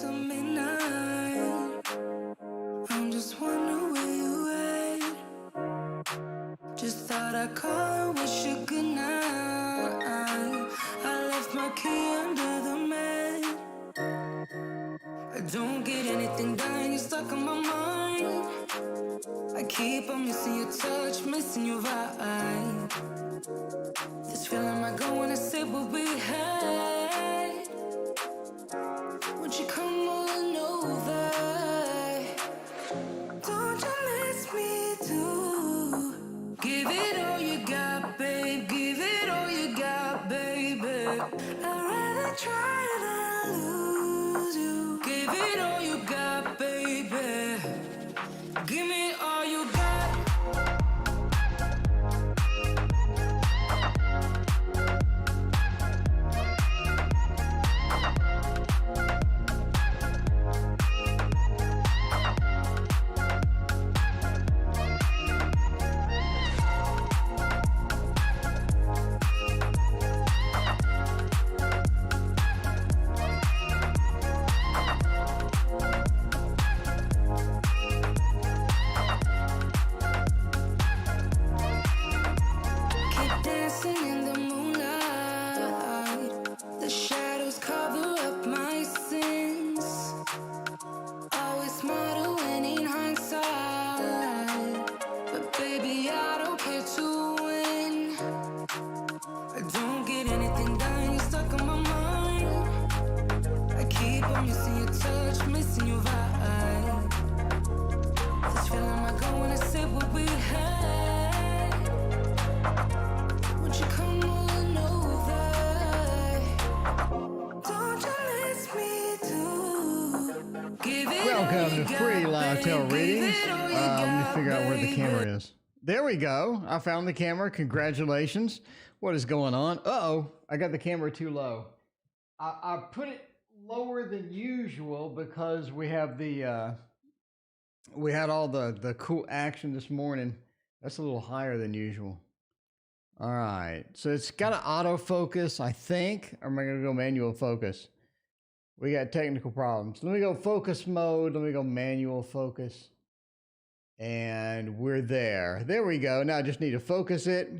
till midnight. I'm just wondering where you at. Just thought I'd call and wish you good night. I left my key under the mat. I don't get anything done, you're stuck on my mind. I keep on missing your touch, missing your vibe. This feeling might go when I say what we had. Won't you come on over? Don't you miss me too? Give it all you got, babe. Give it all you got, baby. I'd rather try than lose you. Give it all you got, baby. Give me all you got. Welcome to free live tarot readings. Let me figure out where the camera is. There we go. I found the camera. Congratulations. What is going on? Uh-oh. I got the camera too low. I put it lower than usual because we have the we had all the cool action this morning. That's a little higher than usual. All right. So it's got an autofocus, I think. Or am I going to go manual focus? We got technical problems. Let me go focus mode. Let me go manual focus. And we're there. There we go. Now I just need to focus it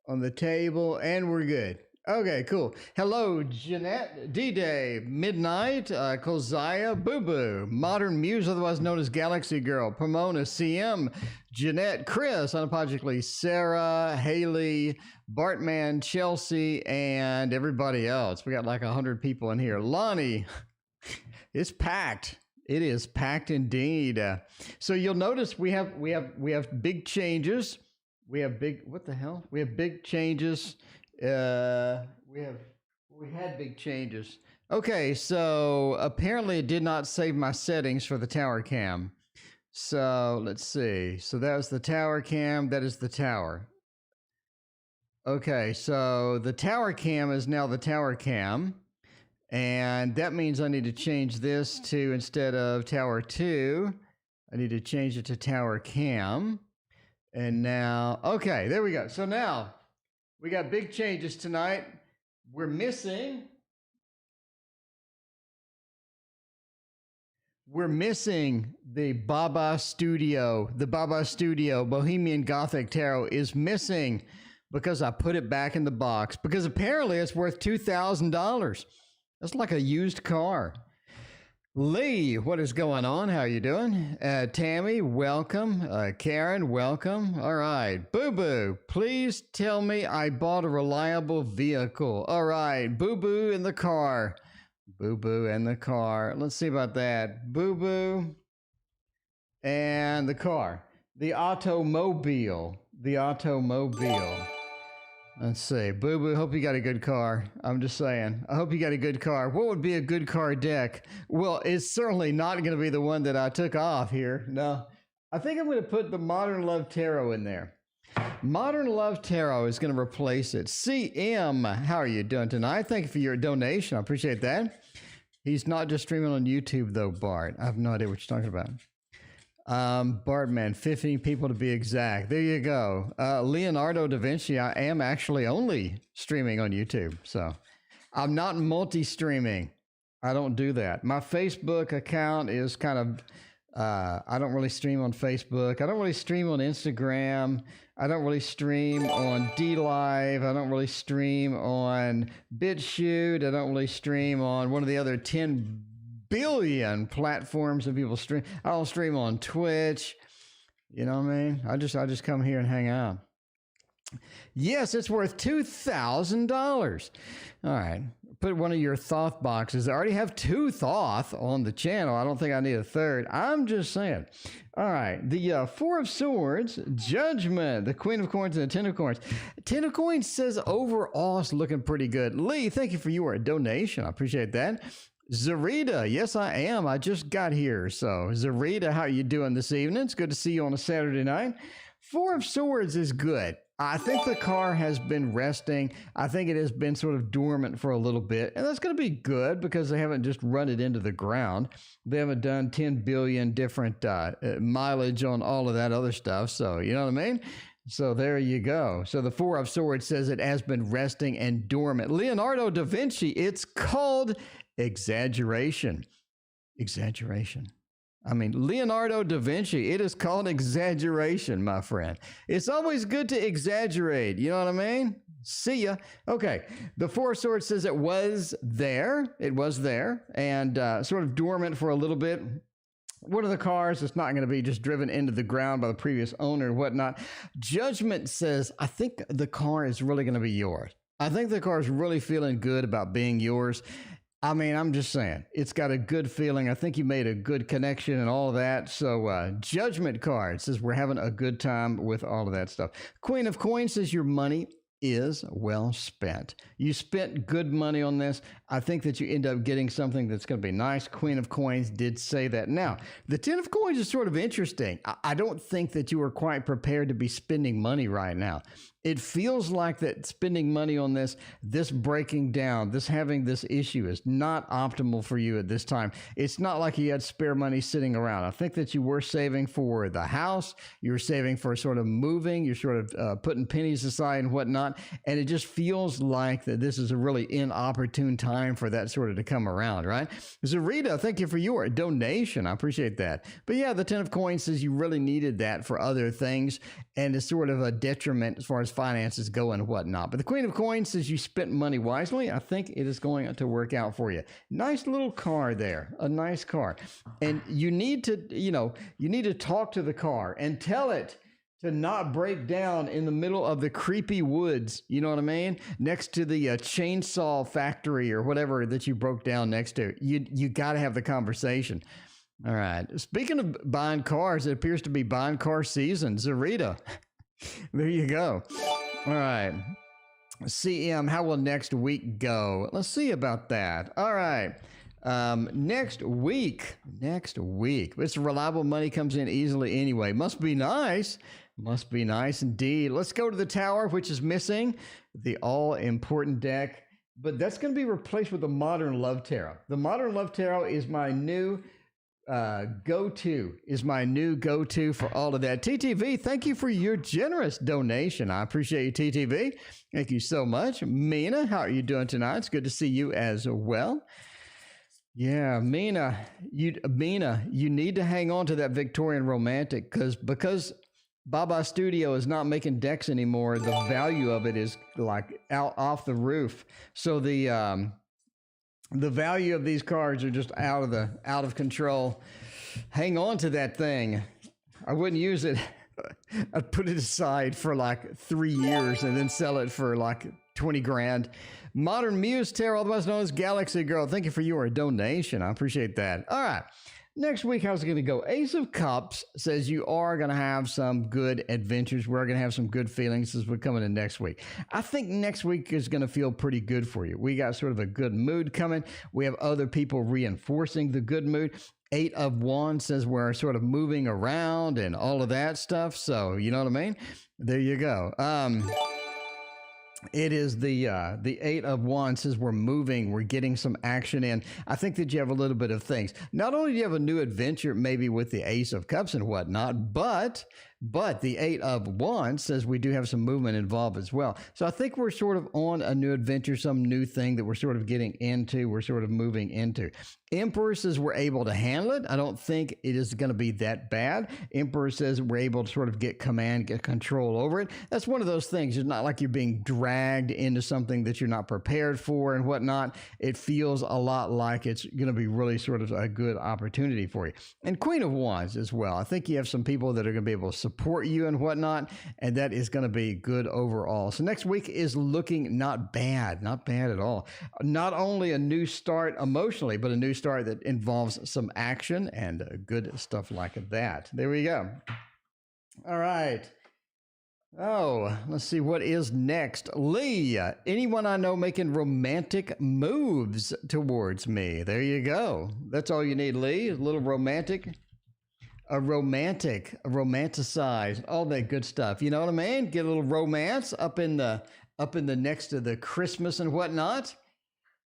on the table and we're good. Okay, cool. Hello, Jeanette, D-Day, Midnight, Kozaya, Boo Boo, Modern Muse, otherwise known as Galaxy Girl, Pomona, CM, Jeanette, Chris, unapologetically, Sarah, Haley, Bartman, Chelsea, and everybody else. We got like 100 people in here. Lonnie, it's packed. It is packed indeed. So you'll notice we have big changes. We have big, what the hell? We have big changes. We had big changes. Okay, so apparently it did not save my settings for the tower cam. So let's see. So that was the tower cam. That is the tower. Okay, so the tower cam is now the tower cam. And that means I need to change this to, instead of tower 2, I need to change it to tower cam. And now, okay, there we go. So now we got big changes tonight. We're missing the Baba Studio. The Baba Studio Bohemian Gothic Tarot is missing because I put it back in the box because apparently it's worth $2,000. That's like a used car. Lee, what is going on? How you doing? Tammy, welcome. Karen, welcome. All right. Boo Boo, please tell me I bought a reliable vehicle. All right. Boo Boo in the car. Boo Boo in the car. Let's see about that. Boo Boo and the car. The automobile. The automobile. Let's see. Boo Boo, hope you got a good car. I'm just saying. I hope you got a good car. What would be a good car deck? Well, it's certainly not going to be the one that I took off here. No. I think I'm going to put the Modern Love Tarot in there. Modern Love Tarot is going to replace it. CM, how are you doing tonight? Thank you for your donation. I appreciate that. He's not just streaming on YouTube, though, Bart. I have no idea what you're talking about. Bartman, 15 people to be exact. There you go. Leonardo da Vinci, I am actually only streaming on YouTube. So I'm not multi-streaming. I don't do that. My Facebook account is kind of, I don't really stream on Facebook. I don't really stream on Instagram. I don't really stream on DLive. I don't really stream on BitChute. I don't really stream on one of the other 10 billion platforms that people stream. I don't stream on Twitch. You know what I mean? I just come here and hang out. Yes, it's worth $2,000. All right. Put one of your Thoth boxes. I already have 2 Thoth on the channel. I don't think I need a third. I'm just saying. All right. The 4 of Swords, Judgment, the Queen of Coins, and the 10 of Coins. 10 of Coins says overall it's looking pretty good. Lee, thank you for your donation. I appreciate that. Zarita, yes, I am. I just got here. So, Zarita, how are you doing this evening? It's good to see you on a Saturday night. 4 of Swords is good. I think the car has been resting. I think it has been sort of dormant for a little bit. And that's going to be good because they haven't just run it into the ground. They haven't done 10 billion different mileage on all of that other stuff. So, you know what I mean? So there you go. So the 4 of Swords says it has been resting and dormant. Leonardo da Vinci, it's called exaggeration. Exaggeration. I mean, Leonardo da Vinci, it is called exaggeration, my friend. It's always good to exaggerate. You know what I mean? See ya. Okay. The 4 of Swords says it was there. It was there and sort of dormant for a little bit. One of the cars is not going to be just driven into the ground by the previous owner and whatnot. Judgment says, I think the car is really going to be yours. I think the car is really feeling good about being yours. I mean, I'm just saying, it's got a good feeling. I think you made a good connection and all of that. So Judgment card says we're having a good time with all of that stuff. Queen of Coins says your money is well spent. You spent good money on this. I think that you end up getting something that's going to be nice. Queen of Coins did say that. Now, the 10 of Coins is sort of interesting. I don't think that you are quite prepared to be spending money right now. It feels like that spending money on this breaking down, this having this issue is not optimal for you at this time. It's not like you had spare money sitting around. I think that you were saving for the house. You were saving for sort of moving. You're sort of putting pennies aside and whatnot. And it just feels like that this is a really inopportune time for that sort of to come around, right? Zarita, thank you for your donation. I appreciate that. But yeah, the 10 of Coins says you really needed that for other things. And it's sort of a detriment as far as finances go and whatnot. But the Queen of Coins says you spent money wisely. I think it is going to work out for you. Nice little car there, a nice car. And you need to, you need to talk to the car and tell it to not break down in the middle of the creepy woods. You know what I mean? Next to the chainsaw factory or whatever that you broke down next to. You got to have the conversation. All right. Speaking of buying cars, it appears to be buying car season. Zarita. There you go. All right. CM, how will next week go? Let's see about that. All right. Next week. This reliable money comes in easily anyway. Must be nice. Must be nice indeed. Let's go to the tower, which is missing the all-important deck. But that's going to be replaced with the Modern Love Tarot. The Modern Love Tarot is my new go-to for all of that. TTV, thank you for your generous donation. I appreciate you, TTV. Thank you so much. Mina, how are you doing tonight? It's good to see you as well. Yeah, Mina, you need to hang on to that Victorian Romantic because Baba Studio is not making decks anymore. The value of it is like out off the roof. So the value of these cards are just out of control. Hang on to that thing. I wouldn't use it. I'd put it aside for like 3 years and then sell it for like 20 grand. Modern Muse Tarot, otherwise known as Galaxy Girl. Thank you for your donation. I appreciate that. All right. Next week, how's it going to go? Ace of Cups says you are going to have some good adventures. We're going to have some good feelings as we're coming in next week. I think next week is going to feel pretty good for you. We got sort of a good mood coming. We have other people reinforcing the good mood. 8 of Wands says we're sort of moving around and all of that stuff. So, you know what I mean? There you go. It is the 8 of Wands says we're moving, we're getting some action in. I think that you have a little bit of things. Not only do you have a new adventure maybe with the Ace of Cups and whatnot, but But the 8 of Wands says we do have some movement involved as well. So I think we're sort of on a new adventure, some new thing that we're sort of getting into, we're sort of moving into. Emperor says we're able to handle it. I don't think it is going to be that bad. Emperor says we're able to sort of get command, get control over it. That's one of those things. It's not like you're being dragged into something that you're not prepared for and whatnot. It feels a lot like it's going to be really sort of a good opportunity for you. And Queen of Wands as well. I think you have some people that are going to be able to support you and whatnot, and that is going to be good overall. So next week is looking not bad at all. Not only a new start emotionally, but a new start that involves some action and good stuff like that. There we go. All right. Oh, let's see what is next. Lee, anyone I know making romantic moves towards me. There you go. That's all you need, Lee. A little romantic. Romanticize, all that good stuff. You know what I mean? Get a little romance up in the next to the Christmas and whatnot.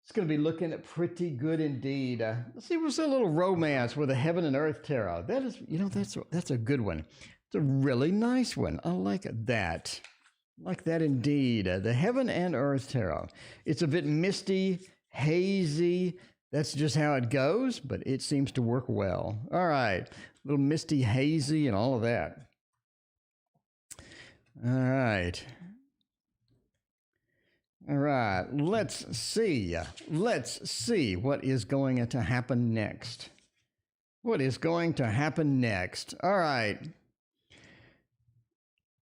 It's going to be looking pretty good indeed. Let's see what's a little romance with a Heaven and Earth Tarot. That is, you know, that's a good one. It's a really nice one. I like that. Like that indeed. The Heaven and Earth Tarot. It's a bit misty, hazy. That's just how it goes, but it seems to work well. All right. A little misty, hazy, and all of that. All right. All right, let's see what is going to happen next. What is going to happen next? All right.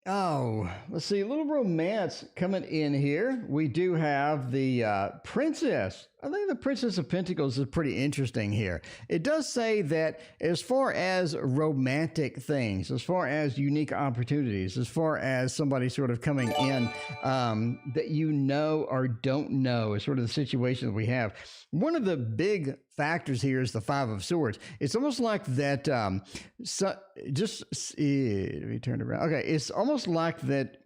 Oh, let's see, a little romance coming in here. We do have the Princess. I think the Princess of Pentacles is pretty interesting here. It does say that as far as romantic things, as far as unique opportunities, as far as somebody sort of coming in that you know or don't know is sort of the situation that we have. One of the big factors here is the Five of Swords. It's almost like that, let me turn it around. Okay, it's almost like that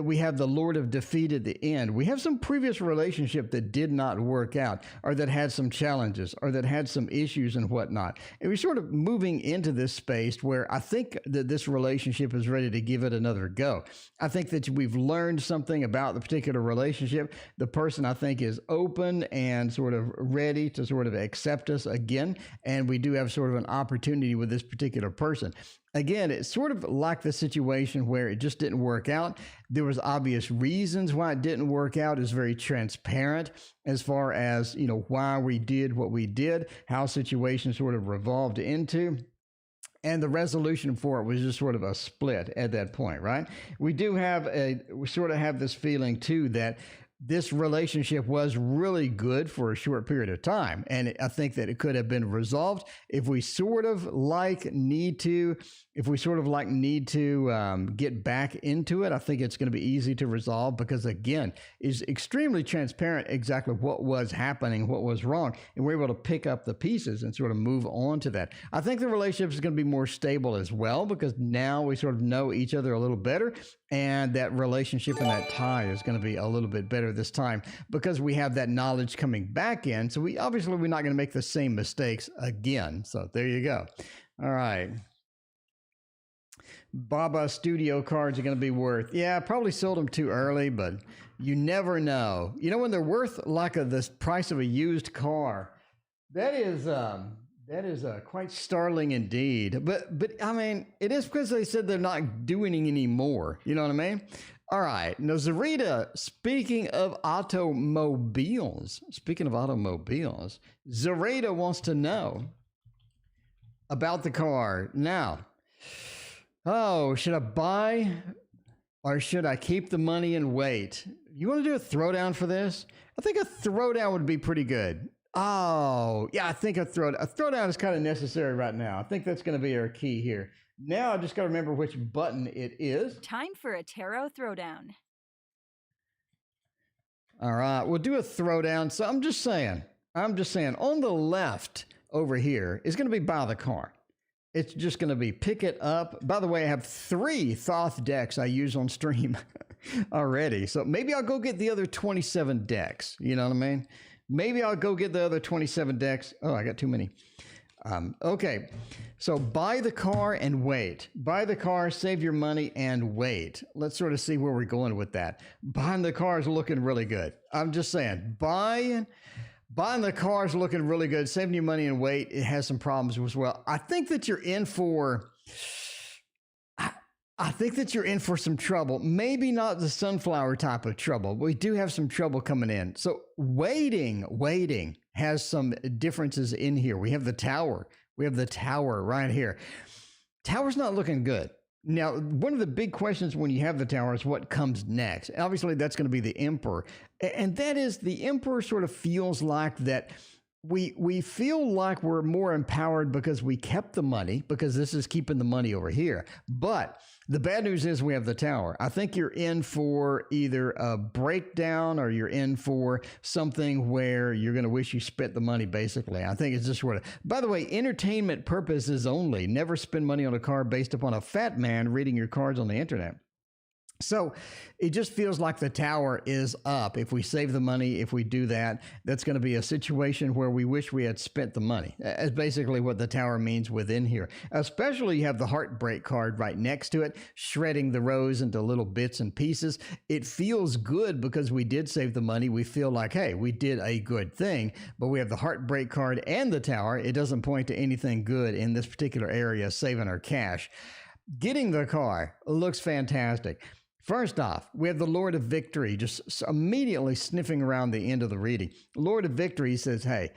we have the Lord of Defeat at the end. We have some previous relationship that did not work out, or that had some challenges, or that had some issues and whatnot. And we're sort of moving into this space where I think that this relationship is ready to give it another go. I think that we've learned something about the particular relationship. The person, I think, is open and sort of ready to sort of accept us again. And we do have sort of an opportunity with this particular person. Again, it's sort of like the situation where it just didn't work out. There was obvious reasons why it didn't work out. It's very transparent as far as, you know, why we did what we did, how situations sort of revolved into. And the resolution for it was just sort of a split at that point, right? We sort of have this feeling too that this relationship was really good for a short period of time. And I think that it could have been resolved if we sort of need to get back into it. I think it's going to be easy to resolve because, again, it's extremely transparent exactly what was happening, what was wrong. And we're able to pick up the pieces and sort of move on to that. I think the relationship is going to be more stable as well because now we sort of know each other a little better. And that relationship and that tie is going to be a little bit better this time because we have that knowledge coming back in. So we're not going to make the same mistakes again. So there you go. All right. Baba Studio cards are going to be worth. Yeah, I probably sold them too early, but you never know. You know, when they're worth like the price of a used car, that is quite startling indeed. But I mean, it is because they said they're not doing it anymore. You know what I mean? All right. Now, Zarita, speaking of automobiles, Zarita wants to know about the car. Now, should I buy or should I keep the money and wait? You want to do a throwdown for this? I think a throwdown would be pretty good. Oh, yeah, I think a throwdown is kind of necessary right now. I think that's going to be our key here. Now I just got to remember which button it is. Time for a tarot throwdown. All right, we'll do a throwdown. So I'm just saying, on the left over here is going to be buy the car. It's just going to be pick it up. By the way, I have 3 Thoth decks I use on stream already. So maybe I'll go get the other 27 decks. You know what I mean? Maybe I'll go get the other 27 decks. Oh, I got too many. Okay, so buy the car and wait. Buy the car, save your money, and wait. Let's sort of see where we're going with that. Buying the car is looking really good. I'm just saying, buying the car is looking really good. Saving your money and wait, it has some problems as well. I think that you're in for some trouble. Maybe not the sunflower type of trouble, but we do have some trouble coming in. So waiting has some differences in here. We have the tower. We have the tower right here. Tower's not looking good. Now, one of the big questions when you have the tower is what comes next. Obviously, that's going to be the emperor. And that is, the emperor sort of feels like that we feel like we're more empowered because we kept the money, because this is keeping the money over here. But the bad news is we have the tower. I think you're in for either a breakdown or you're in for something where you're going to wish you spent the money, basically. I think it's just sort of, by the way, entertainment purposes only. Never spend money on a card based upon a fat man reading your cards on the internet. So it just feels like the tower is up. If we save the money, if we do that, that's going to be a situation where we wish we had spent the money. That's basically what the tower means within here. Especially you have the heartbreak card right next to it, shredding the rose into little bits and pieces. It feels good because we did save the money. We feel like, hey, we did a good thing, but we have the heartbreak card and the tower. It doesn't point to anything good in this particular area, saving our cash. Getting the car looks fantastic. First off, we have the Lord of Victory just immediately sniffing around the end of the reading. Lord of Victory says, hey,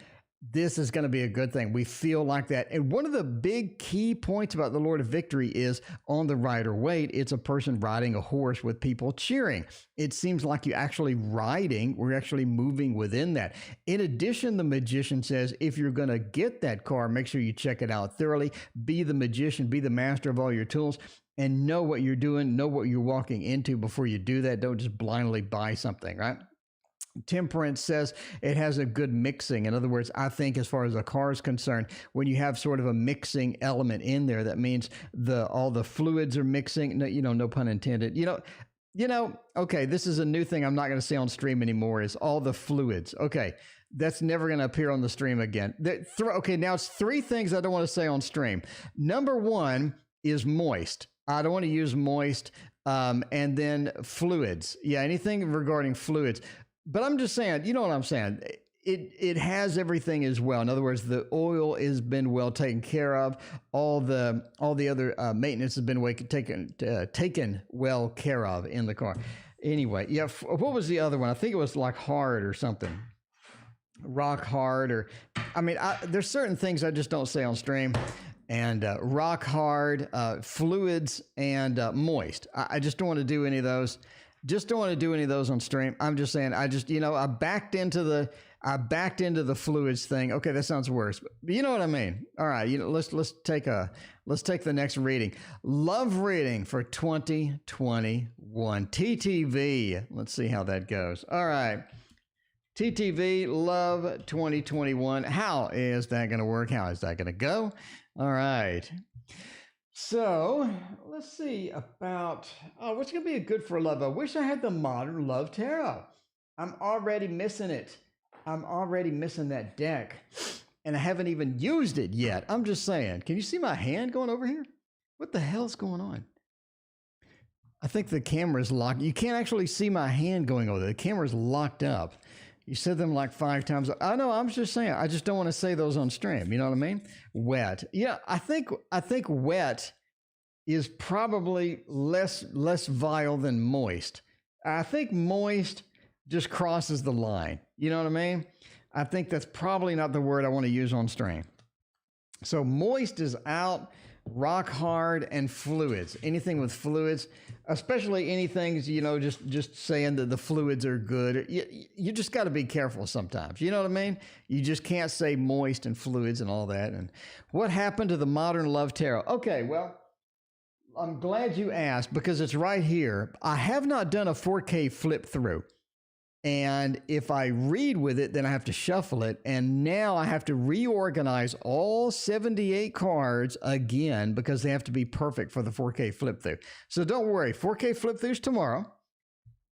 this is going to be a good thing. We feel like that. And one of the big key points about the Lord of Victory is on the rider wait, it's a person riding a horse with people cheering. It seems like you're actually riding. We're actually moving within that. In addition, the magician says, if you're going to get that car, make sure you check it out thoroughly. Be the magician, be the master of all your tools, and know what you're doing, know what you're walking into before you do that. Don't just blindly buy something, right? Temperance says it has a good mixing. In other words, I think as far as a car is concerned, when you have sort of a mixing element in there, that means all the fluids are mixing. No, no pun intended. Okay, this is a new thing I'm not going to say on stream anymore, is all the fluids. Okay, that's never going to appear on the stream again. Okay, now it's three things I don't want to say on stream. Number one is moist. I don't want to use moist. And then fluids. Yeah, anything regarding fluids. But I'm just saying, you know what I'm saying? It has everything as well. In other words, the oil has been well taken care of. All the other maintenance has been taken well care of in the car. Anyway, yeah. What was the other one? I think it was like hard or something. Rock hard, or there's certain things I just don't say on stream. And rock hard, fluids, and moist. I just don't want to do any of those. Just don't want to do any of those on stream. I'm just saying, I backed into the fluids thing. Okay, that sounds worse, but you know what I mean. All right, let's take the next reading. Love reading for 2021 TTV. Let's see how that goes. All right. TTV Love 2021. How is that going to work? How is that going to go? All right. So let's see about what's going to be good for love. I wish I had the Modern Love Tarot. I'm already missing it. I'm already missing that deck, and I haven't even used it yet. I'm just saying. Can you see my hand going over here? What the hell's going on? I think the camera's locked. You can't actually see my hand going over there. The camera's locked up. You said them like 5 times. I know. I'm just saying. I just don't want to say those on stream. You know what I mean? Wet. Yeah. I think wet is probably less vile than moist. I think moist just crosses the line. You know what I mean? I think that's probably not the word I want to use on stream. So moist is out. Rock hard and fluids. Anything with fluids, especially anything, just saying that the fluids are good. You just got to be careful sometimes. You know what I mean? You just can't say moist and fluids and all that. And what happened to the Modern Love Tarot? Okay, well, I'm glad you asked because it's right here. I have not done a 4K flip through. And if I read with it, then I have to shuffle it. And now I have to reorganize all 78 cards again because they have to be perfect for the 4K flip through. So don't worry, 4K flip throughs tomorrow.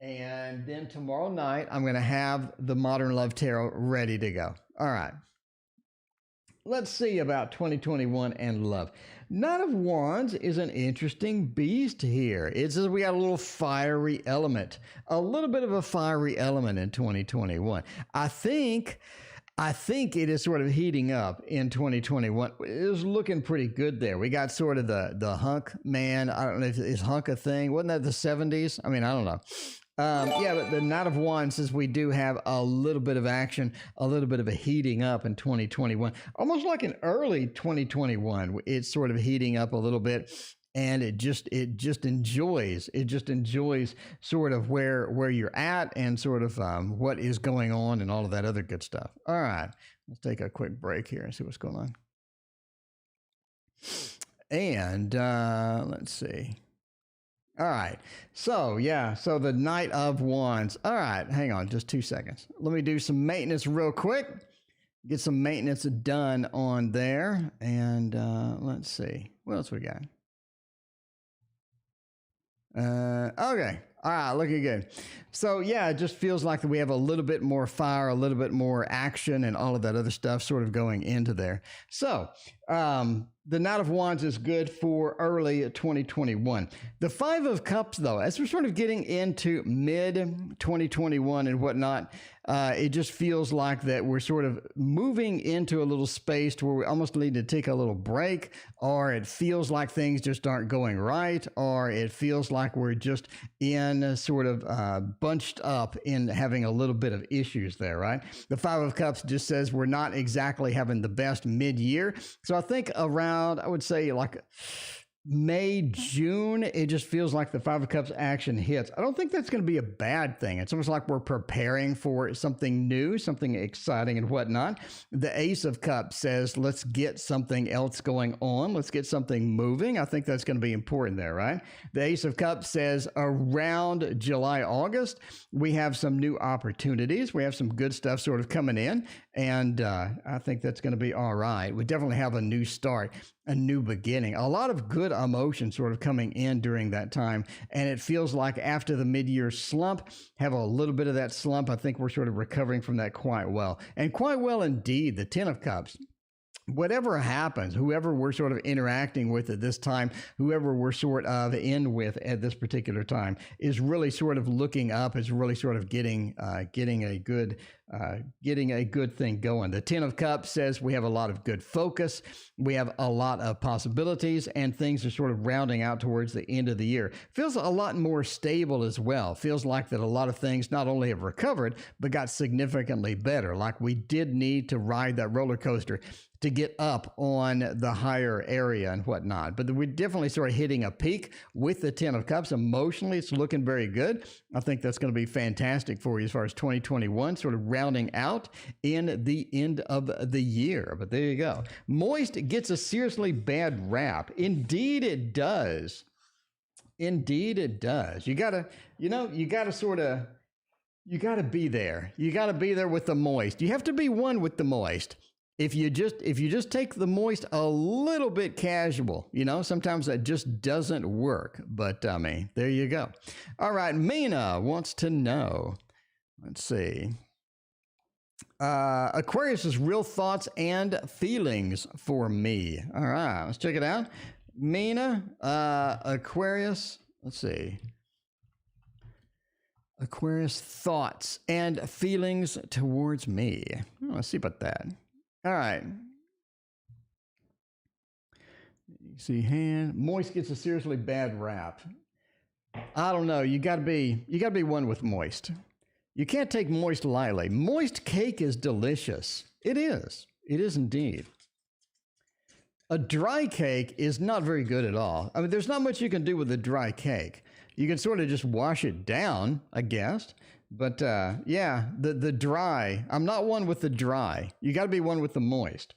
And then tomorrow night, I'm going to have the Modern Love Tarot ready to go. All right. let's see about 2021 and love. Knight of Wands is an interesting beast here. It says we got a little fiery element, a little bit of a fiery element in 2021. I think it is sort of heating up in 2021. It is looking pretty good there. We got sort of the hunk man. I don't know if is hunk a thing. Wasn't that the 70s? I mean, I don't know. Yeah, but the Knight of Wands says we do have a little bit of action, a little bit of a heating up in 2021. Almost like in early 2021, it's sort of heating up a little bit. And it just enjoys sort of where you're at and sort of what is going on and all of that other good stuff. All right, let's take a quick break here and see what's going on. And let's see. All right, so yeah, so the Knight of Wands. All right, hang on just 2 seconds. Let me do some maintenance real quick. Get some maintenance done on there. And let's see, what else we got? Okay. All right, looking good. So yeah, it just feels like we have a little bit more fire, a little bit more action and all of that other stuff sort of going into there. So the Knight of Wands is good for early 2021. The Five of Cups, though, as we're sort of getting into mid 2021 and whatnot, it just feels like that we're sort of moving into a little space to where we almost need to take a little break, or it feels like things just aren't going right, or it feels like we're just in sort of bunched up in having a little bit of issues there, right? The Five of Cups just says we're not exactly having the best mid-year. So I think around, I would say like May, June, it just feels like the Five of Cups action hits. I don't think that's going to be a bad thing. It's almost like we're preparing for something new, something exciting and whatnot. The Ace of Cups says, let's get something else going on. Let's get something moving. I think that's going to be important there, right? The Ace of Cups says around July, August, we have some new opportunities. We have some good stuff sort of coming in. And I think that's going to be all right. We definitely have a new start, a new beginning, a lot of good emotion sort of coming in during that time. And it feels like after the mid-year slump, have a little bit of that slump. I think we're sort of recovering from that quite well, and quite well indeed. The Ten of Cups. Whatever happens, whoever we're sort of interacting with at this time, whoever we're sort of in with at this particular time, is really sort of looking up, is really sort of getting a good thing going. The Ten of Cups says we have a lot of good focus, we have a lot of possibilities, and things are sort of rounding out towards the end of the year. Feels a lot more stable as well. Feels like that a lot of things not only have recovered, but got significantly better. Like we did need to ride that roller coaster to get up on the higher area and whatnot. But we're definitely sort of hitting a peak with the Ten of Cups. Emotionally, it's looking very good. I think that's going to be fantastic for you as far as 2021, sort of rounding out in the end of the year. But there you go. Moist gets a seriously bad rap. Indeed it does. Indeed it does. You gotta be there. You gotta be there with the moist. You have to be one with the moist. If you just take the moist a little bit casual, sometimes that just doesn't work. But I mean, there you go. All right, Mina wants to know. Let's see. Aquarius's real thoughts and feelings for me. All right, let's check it out. Mina, Aquarius. Let's see. Aquarius thoughts and feelings towards me. Oh, let's see about that. All right. You see hand. Moist gets a seriously bad rap. I don't know. You gotta be one with moist. You can't take moist lightly. Moist cake is delicious. It is. It is indeed. A dry cake is not very good at all. I mean, there's not much you can do with a dry cake. You can sort of just wash it down, I guess. But yeah, the dry, I'm not one with the dry. You got to be one with the moist.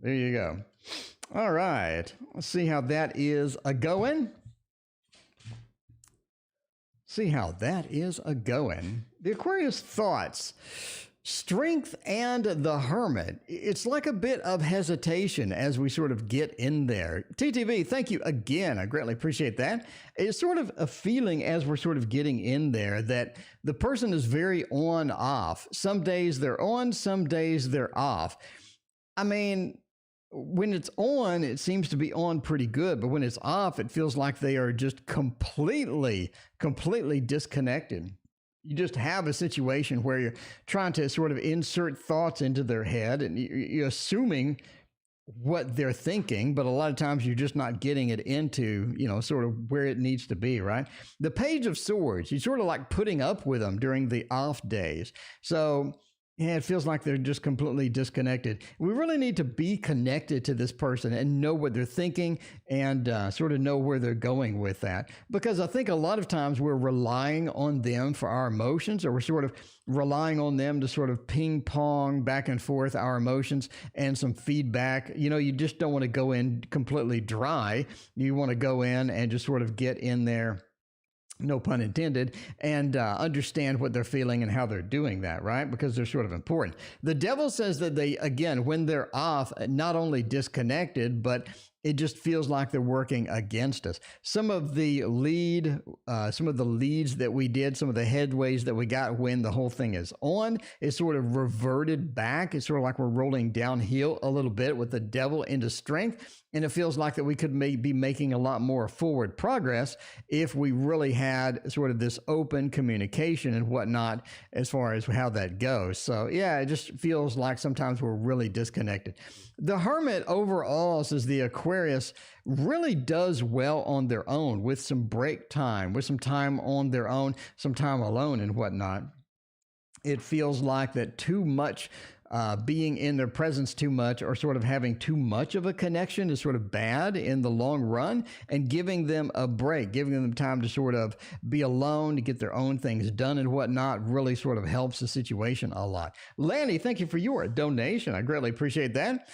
There you go. All right, let's see how that is a-going. See how that is a-going. The Aquarius thoughts. Strength and the Hermit. It's like a bit of hesitation as we sort of get in there. TTV, thank you again. I greatly appreciate that. It's sort of a feeling as we're sort of getting in there that the person is very on-off. Some days they're on, some days they're off. I mean, when it's on, it seems to be on pretty good, but when it's off, it feels like they are just completely disconnected. You just have a situation where you're trying to sort of insert thoughts into their head and you're assuming what they're thinking, but a lot of times you're just not getting it into, sort of where it needs to be, right? The Page of Swords, you sort of like putting up with them during the off days. So yeah, it feels like they're just completely disconnected. We really need to be connected to this person and know what they're thinking and sort of know where they're going with that. Because I think a lot of times we're relying on them for our emotions, or we're sort of relying on them to sort of ping pong back and forth our emotions and some feedback. You just don't want to go in completely dry. You want to go in and just sort of get in there, no pun intended, and understand what they're feeling and how they're doing that, right? Because they're sort of important. The devil says that they, again, when they're off, not only disconnected, but it just feels like they're working against us. Some of the leads that we did, some of the headways that we got when the whole thing is on, is sort of reverted back. It's sort of like we're rolling downhill a little bit with the devil into strength. And it feels like that we could be making a lot more forward progress if we really had sort of this open communication and whatnot as far as how that goes. So yeah, it just feels like sometimes we're really disconnected. The Hermit overall says the Aquarius really does well on their own with some break time, with some time on their own, some time alone and whatnot. It feels like that too much being in their presence too much, or sort of having too much of a connection, is sort of bad in the long run, and giving them a break, giving them time to sort of be alone, to get their own things done and whatnot, really sort of helps the situation a lot. Lanny, thank you for your donation. I greatly appreciate that.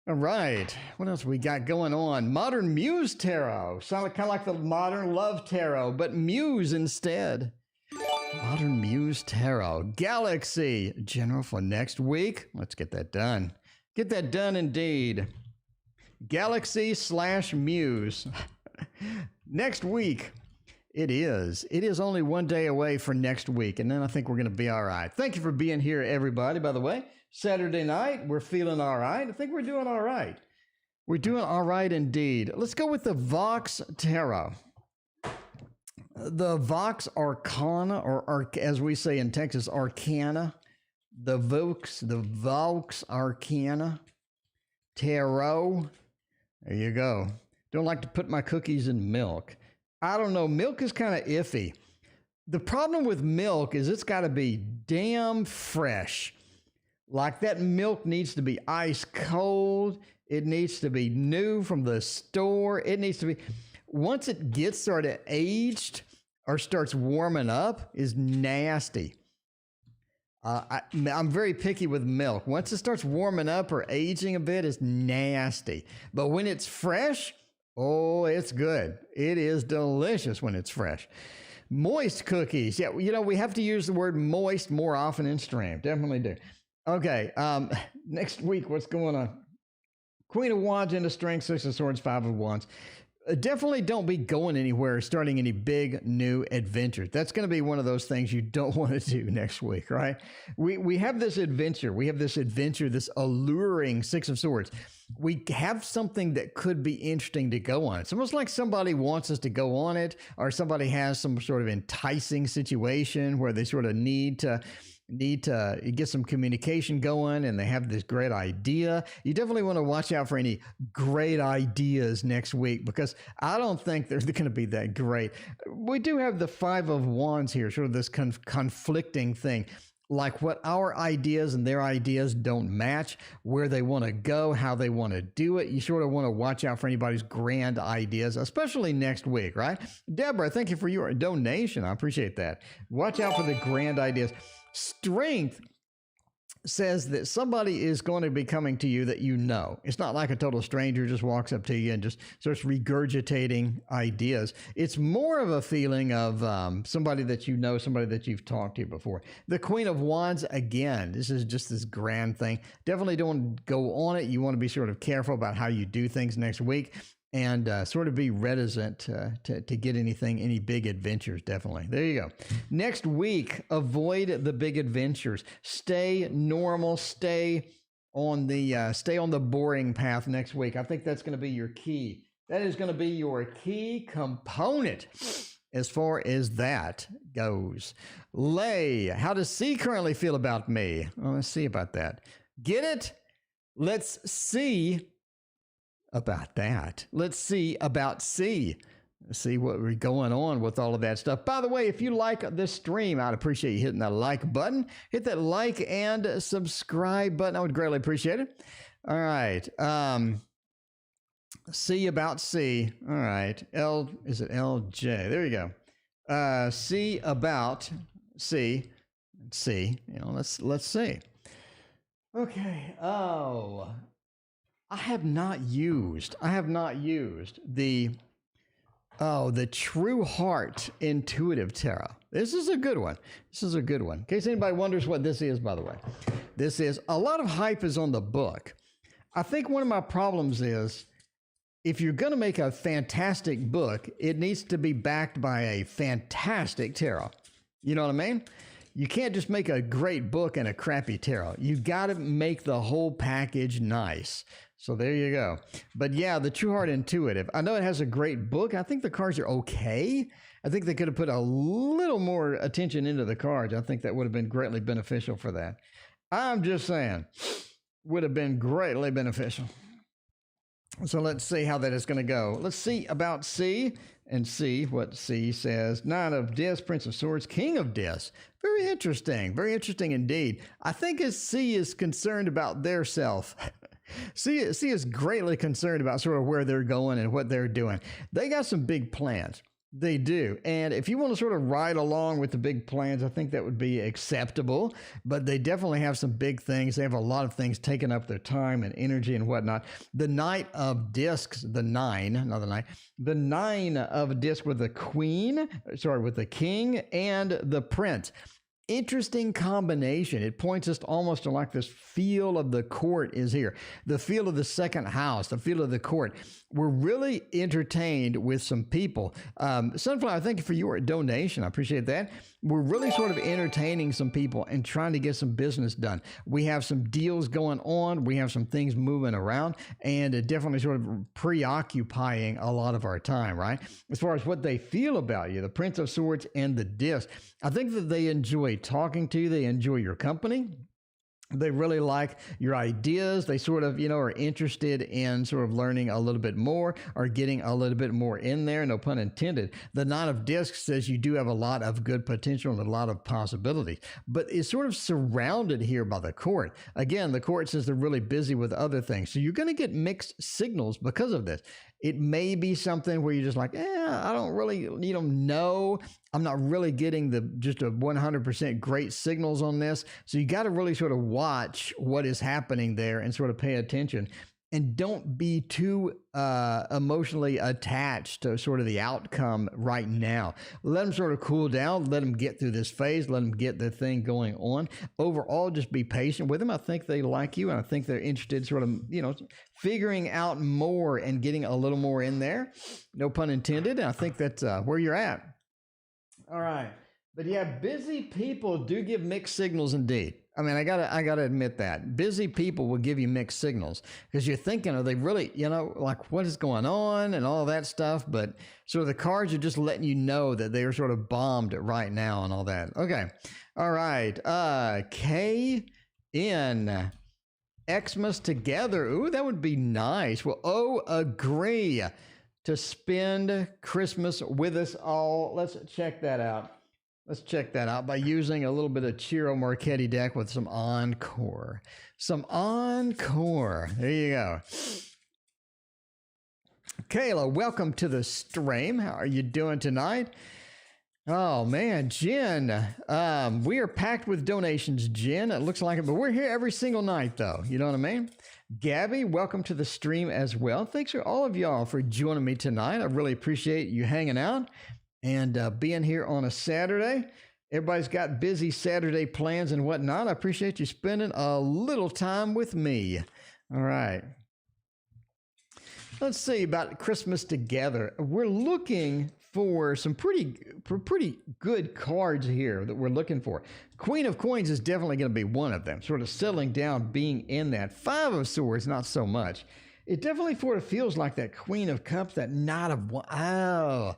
All right, what else we got going on? Modern Muse Tarot. Sound kind of like the Modern Love Tarot, but Muse instead. Modern Muse Tarot. Galaxy. General for next week. Let's get that done. Get that done indeed. Galaxy/Muse. Next week. It is only one day away for next week, and then I think we're going to be all right. Thank you for being here, everybody, by the way. Saturday night, we're feeling all right. I think we're doing all right. We're doing all right indeed. Let's go with the Vox Tarot. The Vox Arcana, or as we say in Texas, Arcana. The Vox Arcana Tarot. There you go. Don't like to put my cookies in milk. I don't know. Milk is kind of iffy. The problem with milk is it's got to be damn fresh. Like that milk needs to be ice cold. It needs to be new from the store. It needs to be, once it gets sort of aged or starts warming up, is nasty. I'm very picky with milk. Once it starts warming up or aging a bit, it's nasty. But when it's fresh, oh, it's good. It is delicious when it's fresh. Moist cookies. Yeah, we have to use the word moist more often in stream. Definitely do. Okay, next week, what's going on? Queen of Wands into Strength, Six of Swords, Five of Wands. Definitely don't be going anywhere, starting any big new adventure. That's going to be one of those things you don't want to do next week, right? We have this adventure. This alluring Six of Swords. We have something that could be interesting to go on. It's almost like somebody wants us to go on it, or somebody has some sort of enticing situation where they sort of need to get some communication going, and they have this great idea. You definitely want to watch out for any great ideas next week, because I don't think they're going to be that great. We do have the Five of Wands here, sort of this conflicting thing. Like what our ideas and their ideas don't match, where they want to go, how they want to do it. You sort of want to watch out for anybody's grand ideas, especially next week, right? Deborah, thank you for your donation. I appreciate that. Watch out for the grand ideas. Strength says that somebody is going to be coming to you that you know. It's not like a total stranger just walks up to you and just starts regurgitating ideas. It's more of a feeling of somebody that you know, somebody that you've talked to before. The Queen of Wands, again, this is just this grand thing. Definitely don't go on it. You want to be sort of careful about how you do things next week, and sort of be reticent to get any big adventures, definitely. There you go. Next week, avoid the big adventures. Stay normal, stay on the stay on the boring path next week. I think that's going to be your key. That is going to be your key component as far as that goes. Lay, how does C currently feel about me? Well, let's see about that. Get it? Let's see about that. Let's see about C. Let's see what we're going on with all of that stuff. By the way, if you like this stream, I'd appreciate you hitting that like button. Hit that like and subscribe button. I would greatly appreciate it. All right. C about C. All right. L, is it LJ? There you go. C about C. C. You know, let's see. Okay. Oh, I have not used the True Heart Intuitive Tarot. This is a good one. In case anybody wonders what this is, by the way. This is, a lot of hype is on the book. I think one of my problems is, if you're going to make a fantastic book, it needs to be backed by a fantastic tarot. You know what I mean? You can't just make a great book and a crappy tarot. You got to make the whole package nice. So there you go. But yeah, the True Heart Intuitive. I know it has a great book. I think the cards are okay. I think they could have put a little more attention into the cards. I think that would have been greatly beneficial for that. I'm just saying, would have been greatly beneficial. So let's see how that is going to go. Let's see about C and see what C says. Nine of Discs, Prince of Swords, King of Discs. Very interesting indeed. I think as C is concerned about their self, C is greatly concerned about sort of where they're going and what they're doing. They got some big plans. They do. And if you want to sort of ride along with the big plans, I think that would be acceptable. But they definitely have some big things. They have a lot of things taking up their time and energy and whatnot. The Knight of Discs, the nine of Discs with the with the King and the Prince. Interesting combination. It points us almost to like this feel of the court is here. The feel of the second house, the feel of the court. We're really entertained with some people. Sunflower, thank you for your donation. I appreciate that. We're really sort of entertaining some people and trying to get some business done. We have some deals going on. We have some things moving around, and it definitely sort of preoccupying a lot of our time, right? As far as what they feel about you, the Prince of Swords and the Disc, I think that they enjoy talking to you. They enjoy your company. They really like your ideas. They sort of, are interested in sort of learning a little bit more or getting a little bit more in there. No pun intended. The Nine of Discs says you do have a lot of good potential and a lot of possibilities, but it's sort of surrounded here by the court. Again, the court says they're really busy with other things. So you're going to get mixed signals because of this. It may be something where you're just like, I don't really, know. I'm not really getting just a 100% great signals on this. So you got to really sort of watch what is happening there and sort of pay attention. And don't be too emotionally attached to sort of the outcome right now. Let them sort of cool down. Let them get through this phase. Let them get the thing going on. Overall, just be patient with them. I think they like you, and I think they're interested sort of, figuring out more and getting a little more in there. No pun intended. And I think that's where you're at. All right. But yeah, busy people do give mixed signals indeed. I mean, I gotta admit that busy people will give you mixed signals because you're thinking, are they really, like what is going on and all that stuff? But sort of the cards are just letting you know that they are sort of bombed right now and all that. Okay. All right. K in Xmas together. Ooh, that would be nice. Well, agree to spend Christmas with us all. Let's check that out. Let's check that out by using a little bit of Ciro Marchetti deck with some Encore. There you go. Kayla, welcome to the stream. How are you doing tonight? Oh, man, Jen, we are packed with donations, Jen. It looks like it, but we're here every single night, though. You know what I mean? Gabby, welcome to the stream as well. Thanks for all of y'all for joining me tonight. I really appreciate you hanging out and being here on a Saturday. Everybody's got busy Saturday plans and whatnot. I appreciate you spending a little time with me. All right. Let's see about Christmas together. We're looking for some pretty good cards here that we're looking for. Queen of Coins is definitely going to be one of them, sort of settling down, being in that. Five of Swords, not so much. It definitely sort of feels like that Queen of Cups, that Knight of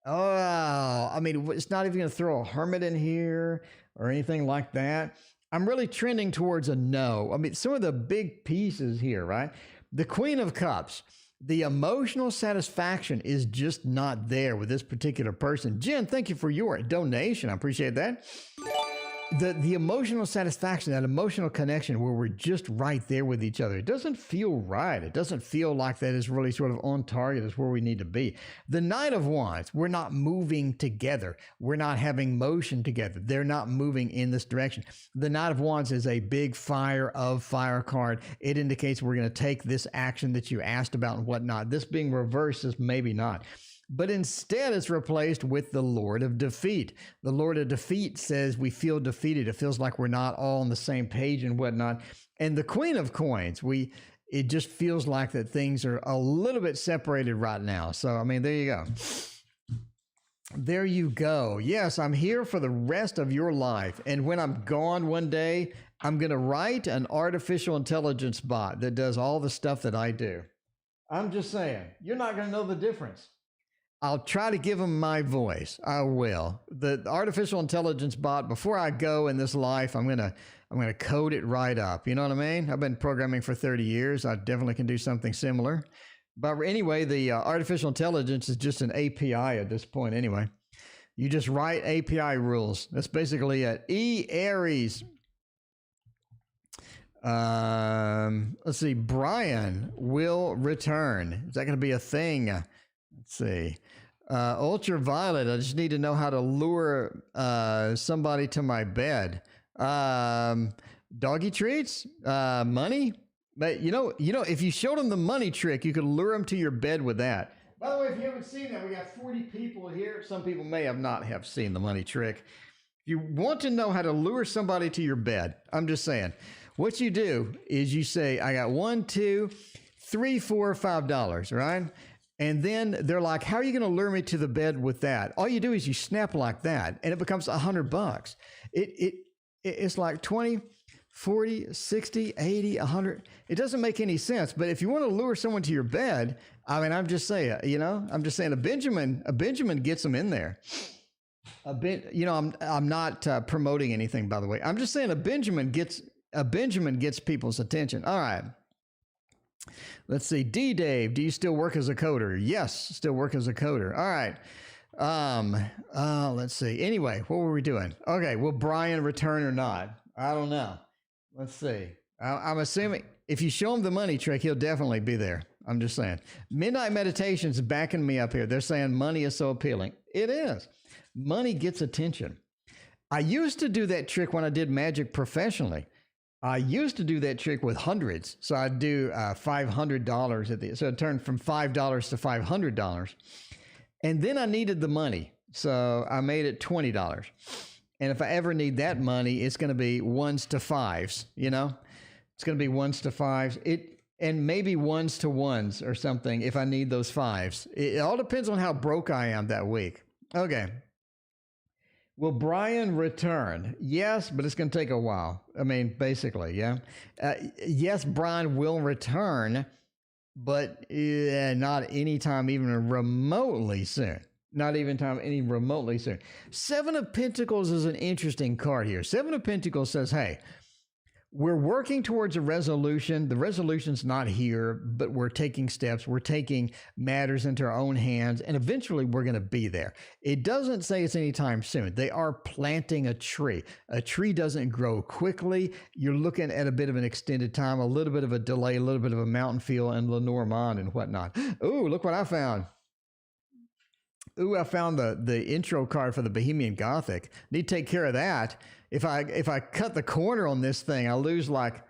I mean, it's not even going to throw a Hermit in here or anything like that. I'm really trending towards a no. I mean, some of the big pieces here, right? The Queen of Cups, the emotional satisfaction is just not there with this particular person. Jen, thank you for your donation. I appreciate that. The emotional satisfaction, that emotional connection where we're just right there with each other. It doesn't feel right. It doesn't feel like that is really sort of on target as where we need to be. The Knight of Wands, we're not moving together. We're not having motion together. They're not moving in this direction. The Knight of Wands is a big fire card. It indicates we're going to take this action that you asked about and whatnot. This being reversed is maybe not. But instead, it's replaced with the Lord of Defeat. The Lord of Defeat says we feel defeated. It feels like we're not all on the same page and whatnot. And the Queen of Coins, it just feels like that things are a little bit separated right now. So, I mean, there you go. There you go. Yes, I'm here for the rest of your life. And when I'm gone one day, I'm going to write an artificial intelligence bot that does all the stuff that I do. I'm just saying, you're not going to know the difference. I'll try to give them my voice. I will. The artificial intelligence bot, before I go in this life, I'm gonna code it right up. You know what I mean? I've been programming for 30 years. I definitely can do something similar. But anyway, the artificial intelligence is just an API at this point anyway. You just write API rules. That's basically it. Aries. Let's see. Brian will return. Is that going to be a thing? Let's see. Ultraviolet. I just need to know how to lure somebody to my bed. Doggy treats, money. But you know, if you showed them the money trick, you could lure them to your bed with that. By the way, if you haven't seen that, we got 40 people here. Some people may not have seen the money trick. If you want to know how to lure somebody to your bed, I'm just saying, what you do is you say, I got $1, $2, $3, $4, $5, right? And then they're like, how are you going to lure me to the bed with that? All you do is you snap like that and it becomes $100. It's like 20, 40, 60, 80, 100. It doesn't make any sense. But if you want to lure someone to your bed, I mean, I'm just saying, a Benjamin gets them in there. I'm not promoting anything, by the way. I'm just saying a Benjamin gets people's attention. All right. Let's see. Dave, do you still work as a coder? Yes, still work as a coder. All right. Let's see. Anyway, what were we doing? Okay. Will Brian return or not? I don't know. Let's see. I'm assuming if you show him the money trick, he'll definitely be there. I'm just saying. Midnight Meditation's backing me up here. They're saying money is so appealing. It is. Money gets attention. I used to do that trick when I did magic professionally. I used to do that trick with hundreds. So I'd do $500 so it turned from $5 to $500. And then I needed the money. So I made it $20. And if I ever need that money, it's going to be ones to fives, It's going to be ones to fives. And maybe ones to ones or something if I need those fives. It all depends on how broke I am that week. Okay. Will Brian return? Yes, but it's going to take a while. I mean, basically, yeah. Yes, Brian will return, but not anytime even remotely soon. Not even any remotely soon. Seven of Pentacles is an interesting card here. Seven of Pentacles says, hey, we're working towards a resolution. The resolution's not here, but we're taking steps. We're taking matters into our own hands, and eventually we're going to be there. It doesn't say it's anytime soon. They are planting a tree. A tree doesn't grow quickly. You're looking at a bit of an extended time, a little bit of a delay, a little bit of a mountain feel, and Lenormand and whatnot. Ooh, look what I found. Ooh, I found the intro card for the Bohemian Gothic. Need to take care of that. If I cut the corner on this thing, I'll lose like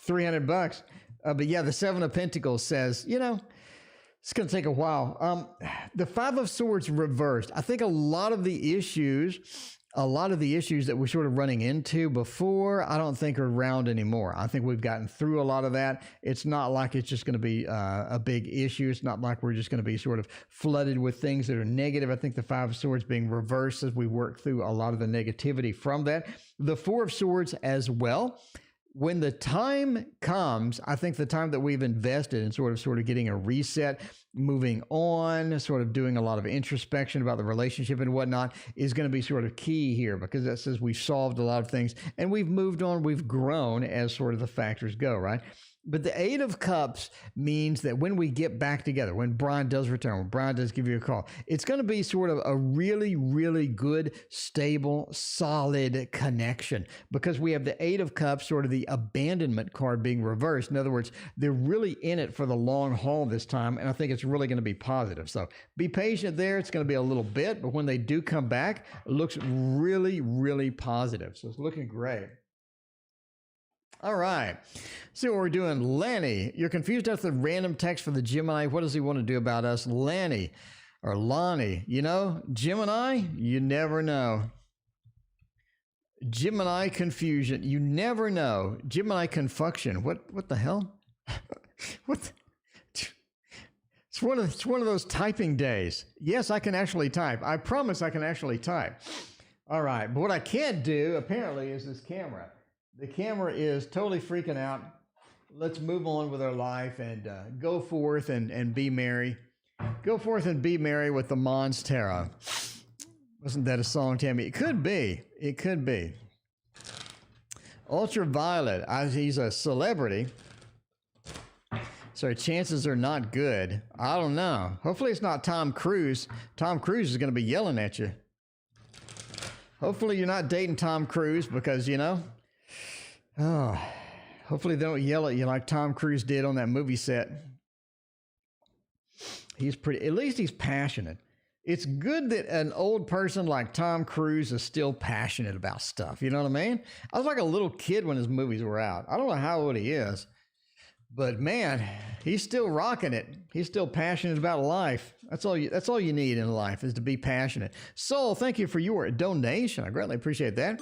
$300. But yeah, the Seven of Pentacles says, it's going to take a while. The Five of Swords reversed. I think a lot of the issues a lot of the issues that we're sort of running into before, I don't think are around anymore. I think we've gotten through a lot of that. It's not like it's just going to be a big issue. It's not like we're just going to be sort of flooded with things that are negative. I think the Five of Swords being reversed as we work through a lot of the negativity from that. The Four of Swords as well. When the time comes, I think the time that we've invested in sort of getting a reset, moving on, sort of doing a lot of introspection about the relationship and whatnot is going to be sort of key here, because that says we've solved a lot of things and we've moved on, we've grown as sort of the factors go, right? But the Eight of Cups means that when we get back together, when Brian does return, when Brian does give you a call, it's going to be sort of a really, really good, stable, solid connection, because we have the Eight of Cups, sort of the abandonment card being reversed. In other words, they're really in it for the long haul this time, and I think it's really going to be positive. So be patient there. It's going to be a little bit, but when they do come back, it looks really, really positive. So it's looking great. All right. See what we're doing. Lanny, you're confused as the random text for the Gemini. What does he want to do about us? Lanny or Lonnie, you know, Gemini, you never know. Gemini confusion. You never know. Gemini confuction. What the hell? What? It's one of those typing days. Yes, I can actually type. I promise I can actually type. All right. But what I can't do apparently is this camera. The camera is totally freaking out. Let's move on with our life and go forth and be merry. Go forth and be merry with the Mons Tarot. Wasn't that a song, Tammy? It could be. It could be. Ultraviolet. He's a celebrity. So chances are not good. I don't know. Hopefully it's not Tom Cruise. Tom Cruise is going to be yelling at you. Hopefully you're not dating Tom Cruise, because, you know, oh, hopefully they don't yell at you like Tom Cruise did on that movie set. He's pretty, at least he's passionate. It's good that an old person like Tom Cruise is still passionate about stuff. You know what I mean? I was like a little kid when his movies were out. I don't know how old he is, but man, he's still rocking it. He's still passionate about life. That's all you need in life, is to be passionate. Soul, thank you for your donation. I greatly appreciate that.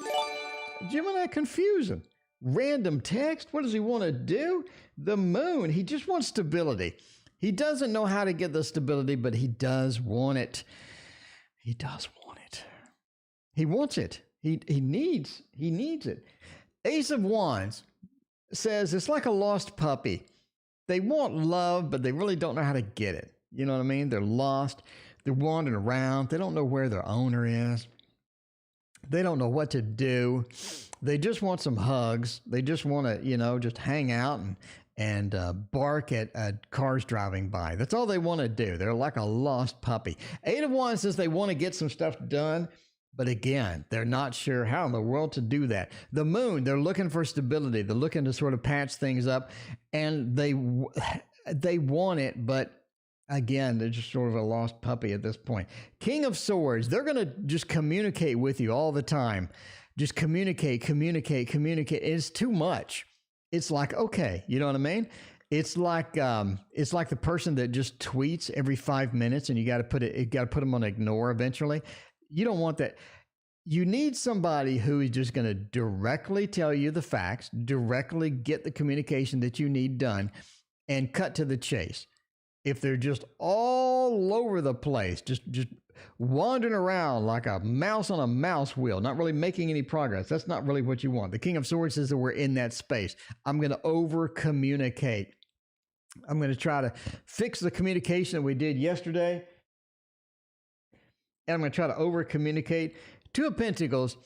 Gemini confusion. Random text. What does he want to do? The Moon. He just wants stability. He doesn't know how to get the stability, but he does want it. He does want it. He wants it. He needs it. Ace of Wands says it's like a lost puppy. They want love, but they really don't know how to get it. You know what I mean? They're lost. They're wandering around. They don't know where their owner is. They don't know what to do. They just want some hugs. They just want to, you know, just hang out and bark at cars driving by. That's all they want to do. They're like a lost puppy. Eight of Wands says they want to get some stuff done, but again, they're not sure how in the world to do that. The Moon, they're looking for stability. They're looking to sort of patch things up, and they want it, but again, they're just sort of a lost puppy at this point. King of Swords, they're going to just communicate with you all the time. Just communicate. It's too much. It's like, okay, you know what I mean? It's like the person that just tweets every 5 minutes, and you got to put them on ignore eventually. You don't want that. You need somebody who is just going to directly tell you the facts, directly get the communication that you need done, and cut to the chase. If they're just all over the place, just wandering around like a mouse on a mouse wheel, not really making any progress, that's not really what you want. The King of Swords says that we're in that space. I'm going to over communicate. I'm going to try to fix the communication that we did yesterday, and I'm going to try to over communicate. Two of Pentacles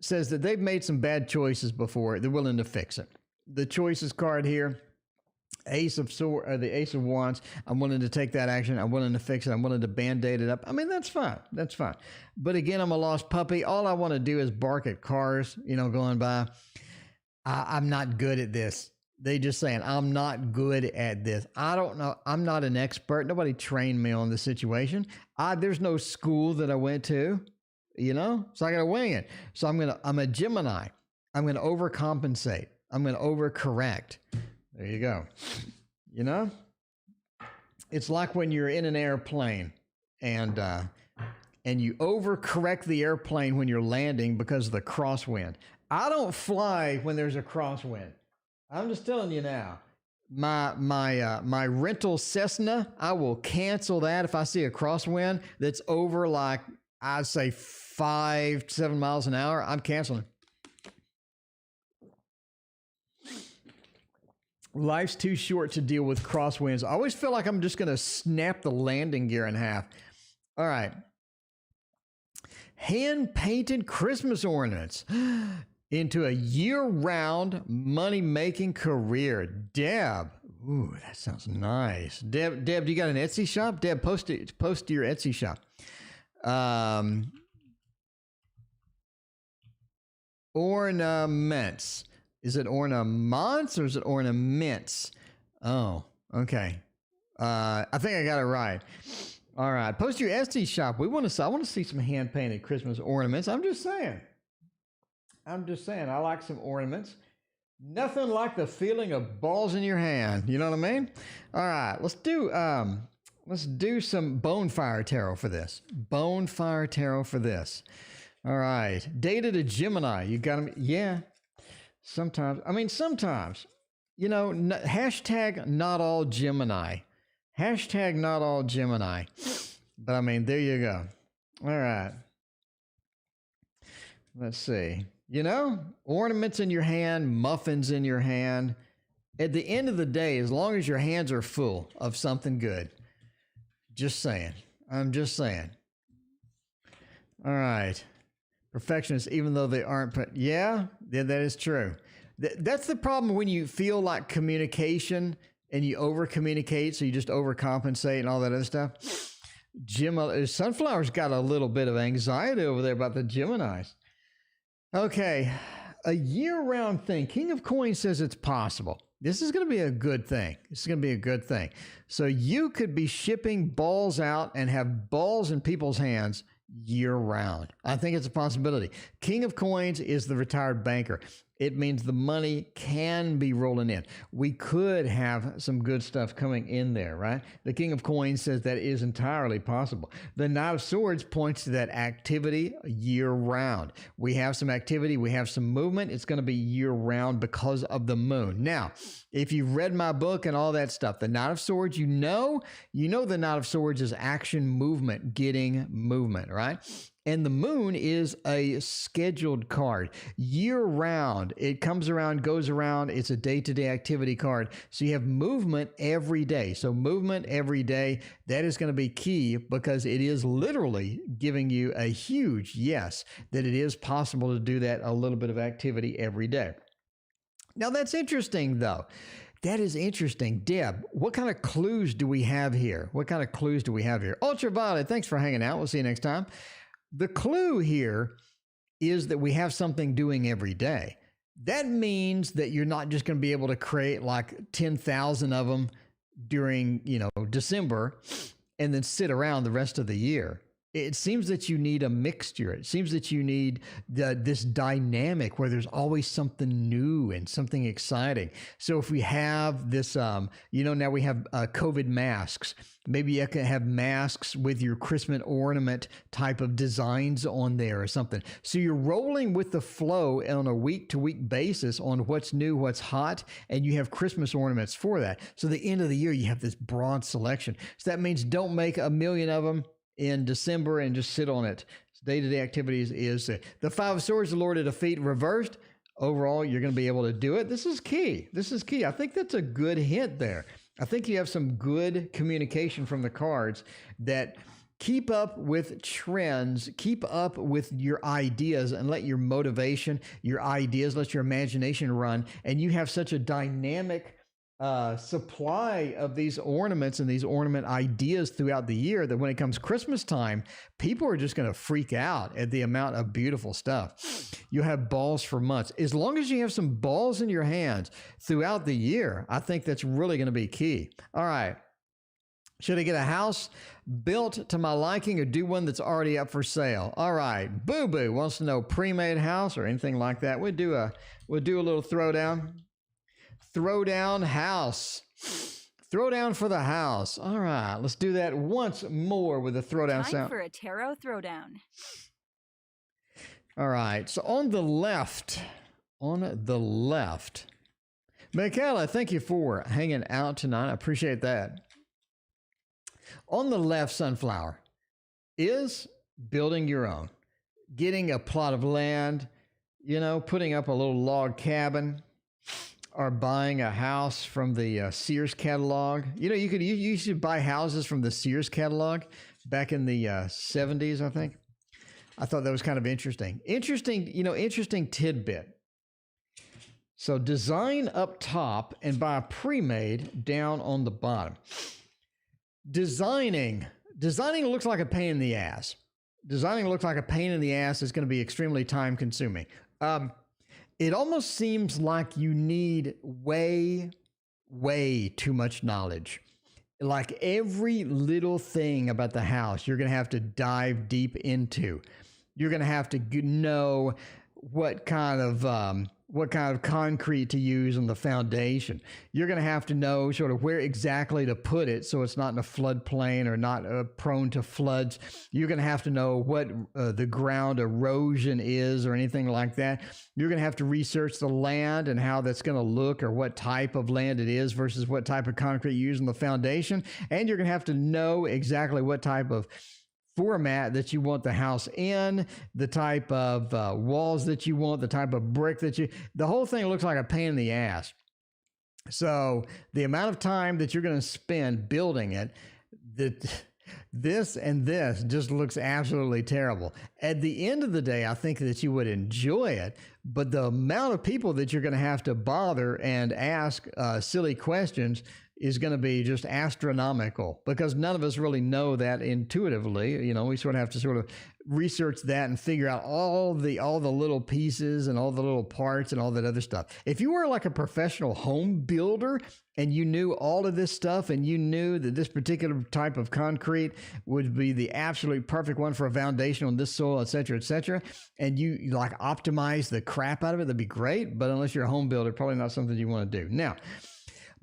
says that they've made some bad choices before. They're willing to fix it. The choices card here, Ace of Wands. I'm willing to take that action. I'm willing to fix it. I'm willing to band-aid it up. I mean, that's fine. That's fine. But again, I'm a lost puppy. All I want to do is bark at cars, you know, going by. I'm not good at this. They just saying, I'm not good at this. I don't know. I'm not an expert. Nobody trained me on the situation. There's no school that I went to, you know, so I got to wing it. So I'm a Gemini. I'm going to overcompensate. I'm going to overcorrect. There you go. You know, it's like when you're in an airplane and and you overcorrect the airplane when you're landing because of the crosswind. I don't fly when there's a crosswind. I'm just telling you now. My rental Cessna, I will cancel that if I see a crosswind that's over like I'd say 5 to 7 miles an hour. I'm canceling. Life's too short to deal with crosswinds. I always feel like I'm just going to snap the landing gear in half. All right. Hand-painted Christmas ornaments into a year-round money-making career. Deb. Ooh, that sounds nice. Deb, do you got an Etsy shop? Deb, post to your Etsy shop. Ornaments. Is it ornaments or is it ornaments? Oh, okay. I think I got it right. All right. Post your Etsy shop. I want to see some hand-painted Christmas ornaments. I'm just saying. I like some ornaments. Nothing like the feeling of balls in your hand. You know what I mean? All right. Let's do some Bonefire Tarot for this. Bonefire Tarot for this. All right. Dated a Gemini. You got him? Yeah. Sometimes, you know, hashtag not all Gemini. Hashtag not all Gemini. But I mean, there you go. All right. Let's see. You know, ornaments in your hand, muffins in your hand. At the end of the day, as long as your hands are full of something good. Just saying. I'm just saying. All right. Perfectionists, even though they aren't, yeah, that is true. That's the problem when you feel like communication and you over communicate, so you just overcompensate and all that other stuff. Sunflower's got a little bit of anxiety over there about the Geminis. Okay, a year-round thing. King of Coins says it's possible. This is going to be a good thing. So you could be shipping balls out and have balls in people's hands year-round. I think it's a possibility. King of Coins is the retired banker. It means the money can be rolling in. We could have some good stuff coming in there, right? The King of Coins says that is entirely possible. The Knight of Swords points to that activity year-round. We have some activity. We have some movement. It's going to be year-round because of the moon. Now, if you've read my book and all that stuff, the Knight of Swords, you know the Knight of Swords is action, movement, getting movement, right? And the moon is a scheduled card. Year-round, it comes around, goes around. It's a day-to-day activity card. So you have movement every day. So movement every day, that is going to be key because it is literally giving you a huge yes that it is possible to do that, a little bit of activity every day. Now, that's interesting, though. That is interesting. Deb, what kind of clues do we have here? Ultraviolet, thanks for hanging out. We'll see you next time. The clue here is that we have something doing every day. That means that you're not just going to be able to create like 10,000 of them during, December and then sit around the rest of the year. It seems that you need a mixture. It seems that you need this dynamic where there's always something new and something exciting. So if we have this, now we have COVID masks. Maybe you can have masks with your Christmas ornament type of designs on there or something. So you're rolling with the flow on a week-to-week basis on what's new, what's hot, and you have Christmas ornaments for that. So at the end of the year, you have this broad selection. So that means don't make 1 million of them in December and just sit on it. Day-to-day activities is the Five of Swords, the Lord of Defeat reversed. Overall, you're going to be able to do it. This is key. I think that's a good hint there. I think you have some good communication from the cards that keep up with trends, keep up with your ideas, and let your motivation, your ideas, let your imagination run. And you have such a dynamic supply of these ornaments and these ornament ideas throughout the year that when it comes Christmas time, people are just going to freak out at the amount of beautiful stuff. You have balls for months. As long as you have some balls in your hands throughout the year, I think that's really going to be key. All right. Should I get a house built to my liking or do one that's already up for sale? All right. Boo Boo wants to know pre-made house or anything like that. We'll do a little throwdown. Throwdown house. Throwdown for the house. All right, let's do that once more with the throwdown Time sound. for a tarot throwdown. All right, so on the left, Michaela, thank you for hanging out tonight. I appreciate that. On the left, Sunflower, is building your own, getting a plot of land, you know, putting up a little log cabin, or buying a house from the Sears catalog. You know, you should buy houses from the Sears catalog back in the 70s, I think. I thought that was kind of interesting. Interesting tidbit. So design up top and buy a pre-made down on the bottom. Designing looks like a pain in the ass. Designing looks like a pain in the ass is going to be extremely time consuming. It almost seems like you need way too much knowledge. Like every little thing about the house, you're going to have to dive deep into. You're going to have to know what kind of concrete to use on the foundation. You're going to have to know sort of where exactly to put it so it's not in a floodplain or not prone to floods. You're going to have to know what the ground erosion is or anything like that. You're going to have to research the land and how that's going to look or what type of land it is versus what type of concrete you use on the foundation. And you're going to have to know exactly what type of format that you want the house in, the type of walls that you want, the type of brick the whole thing looks like a pain in the ass. So the amount of time that you're going to spend building it, this just looks absolutely terrible. At the end of the day, I think that you would enjoy it, but the amount of people that you're going to have to bother and ask silly questions is going to be just astronomical, because none of us really know that intuitively. You know, we sort of have to sort of research that and figure out all the little pieces and all the little parts and all that other stuff. If you were like a professional home builder and you knew all of this stuff and you knew that this particular type of concrete would be the absolute perfect one for a foundation on this soil, et cetera, and you like optimize the crap out of it, that'd be great. But unless you're a home builder, probably not something you want to do. Now,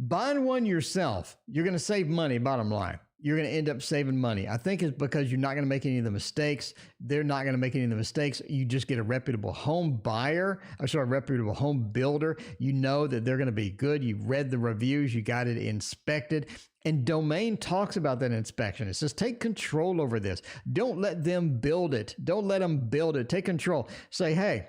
buying one yourself, you're going to save money, bottom line. You're going to end up saving money. I think it's because you're not going to make any of the mistakes. They're not going to make any of the mistakes. You just get a reputable home buyer, a reputable home builder. You know that they're going to be good. You read the reviews. You got it inspected. And Domain talks about that inspection. It says, take control over this. Don't let them build it. Don't let them build it. Take control. Say, hey,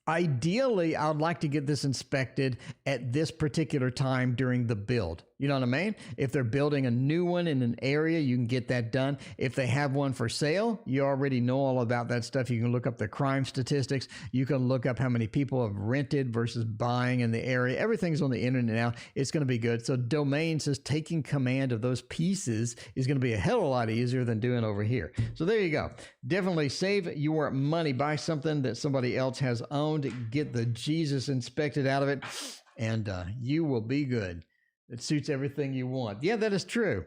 ideally, I would like to get this inspected at this particular time during the build. You know what I mean? If they're building a new one in an area, you can get that done. If they have one for sale, you already know all about that stuff. You can look up the crime statistics. You can look up how many people have rented versus buying in the area. Everything's on the internet now. It's going to be good. So Domain says taking command of those pieces is going to be a hell of a lot easier than doing over here. So there you go. Definitely save your money. Buy something that somebody else has owned. Get the Jesus inspected out of it, and you will be good. It suits everything you want. Yeah, that is true.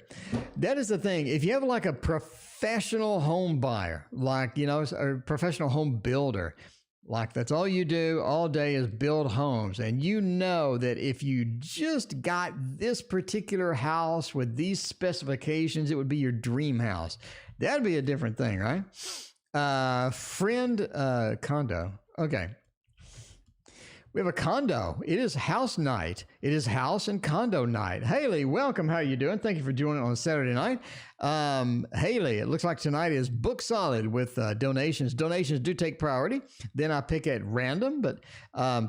That is the thing. If you have like a professional home buyer, like, you know, a professional home builder, like that's all you do all day is build homes. And you know that if you just got this particular house with these specifications, it would be your dream house. That'd be a different thing, right? Condo. Okay. We have a condo. It is house night. It is house and condo night. Haley, welcome. How you doing? Thank you for joining on Saturday night. Haley, it looks like tonight is book solid with donations. Donations do take priority. Then I pick at random, but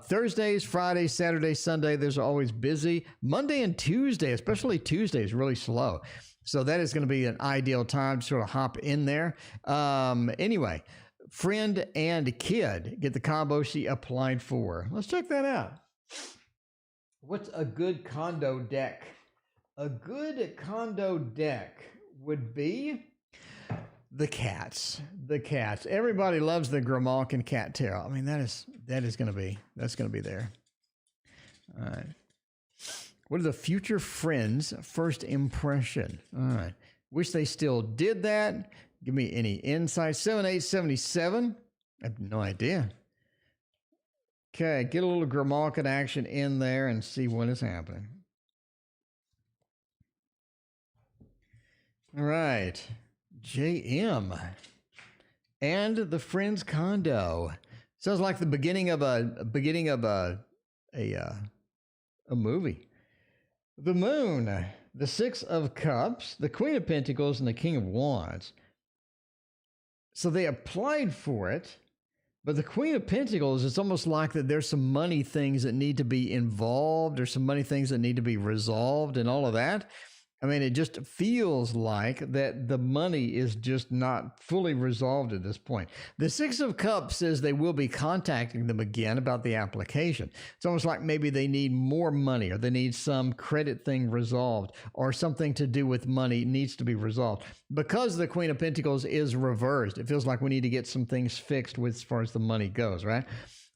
Thursdays, Fridays, Saturday, Sunday, those are always busy. Monday and Tuesday, especially Tuesday, is really slow. So that is going to be an ideal time to sort of hop in there. Anyway, friend and kid get the combo she applied for. Let's check that out. What's a good condo deck? A good condo deck would be the cats. The cats. Everybody loves the Grimalkin and cat tarot. I mean, that's going to be there. All right. What are the future friends' first impression? All right. Wish they still did that. Give me any insight. 7877. I have no idea. Okay, get a little Grimalkin action in there and see what is happening. All right. JM and the Friends Condo. Sounds like the beginning of a movie. The Moon, the Six of Cups, the Queen of Pentacles, and the King of Wands. So they applied for it, but the Queen of Pentacles, it's almost like that there's some money things that need to be involved, or some money things that need to be resolved and all of that. I mean, it just feels like that the money is just not fully resolved at this point. The Six of Cups says they will be contacting them again about the application. It's almost like maybe they need more money, or they need some credit thing resolved, or something to do with money needs to be resolved. Because the Queen of Pentacles is reversed, it feels like we need to get some things fixed with as far as the money goes, right?